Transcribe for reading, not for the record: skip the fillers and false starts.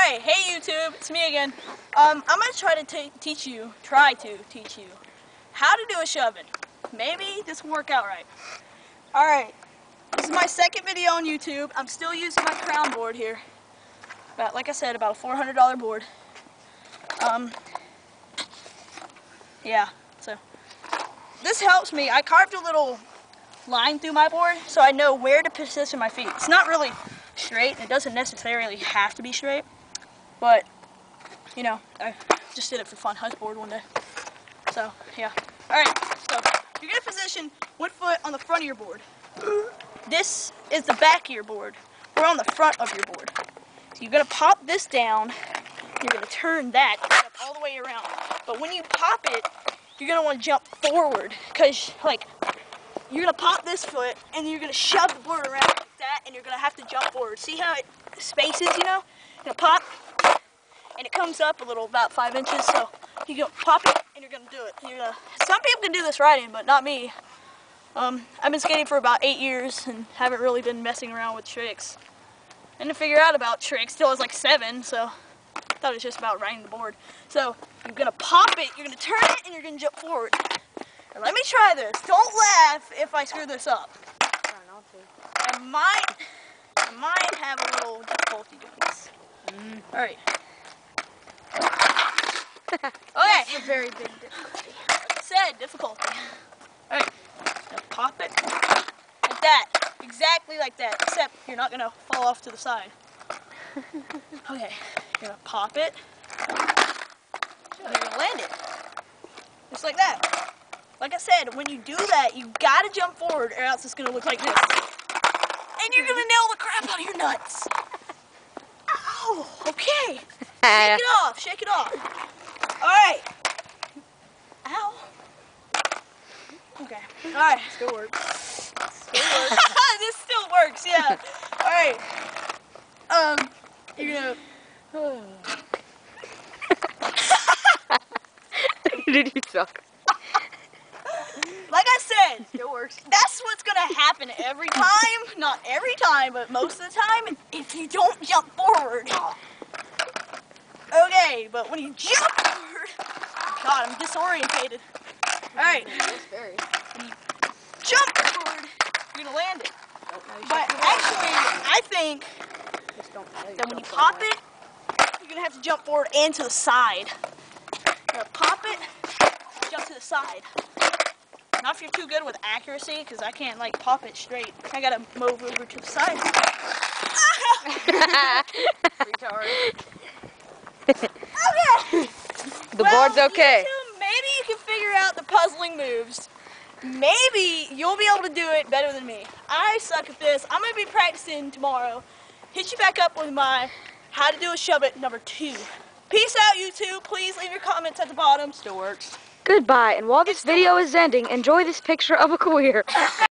Alright, hey YouTube, it's me again. I'm going to try to teach you how to do a shove-in. Maybe this will work out right. Alright, this is my second video on YouTube. I'm still using my crown board here. Like I said, about a $400 board. Yeah, so this helps me. I carved a little line through my board so I know where to position my feet. It's not really straight, and it doesn't necessarily have to be straight, but you know, I just did it for fun. I was bored one day, so yeah. Alright, so you're going to position one foot on the front of your board. This is the back of your board. We're on the front of your board. So you're going to pop this down, you're going to turn that all the way around. But when you pop it, you're going to want to jump forward, because like, you're going to pop this foot, and you're going to shove the board around like that, and you're going to have to jump forward. See how it spaces, you know? You're going to pop, and it comes up a little, about 5 inches, so you're going to pop it, and you're going to do it. Some people can do this riding, but not me. I've been skating for about 8 years, and haven't really been messing around with tricks. I didn't figure out about tricks till I was like 7, so I thought it was just about riding the board. So you're going to pop it, you're going to turn it, and you're going to jump forward. Now, let me try this. Don't laugh if I screw this up. I might have a little difficulty doing this. Alright. Okay. That's a very big difficulty. Like I said, difficulty. Alright. Now pop it like that. Exactly like that. Except you're not going to fall off to the side. Okay. You're going to pop it. And you're going to land it. Just like that. Like I said, when you do that, you gotta jump forward, or else it's gonna look like this. And you're gonna nail the crap out of your nuts. Ow! Okay. Shake it off. Shake it off. All right. Ow. Okay. All right. Still works. This still works. Yeah. All right. You're gonna. Did you suck? Like I said, It works. that's what's going to happen every time. Not every time, but most of the time, if you don't jump forward. Okay, but when you jump forward, God, I'm disorientated. Alright, when you jump forward, you're going to land it. But actually, I think that when you pop it, you're going to have to jump forward and to the side. You're going to pop it, jump to the side. Not if you're too good with accuracy, because I can't like pop it straight. I gotta move over to the side. Retard. Okay. The board's okay. YouTube, maybe you can figure out the puzzling moves. Maybe you'll be able to do it better than me. I suck at this. I'm gonna be practicing tomorrow. Hit you back up with my how to do a shove-it number 2. Peace out, YouTube. Please leave your comments at the bottom. Still works. Goodbye, and while this video is ending, enjoy this picture of a queer.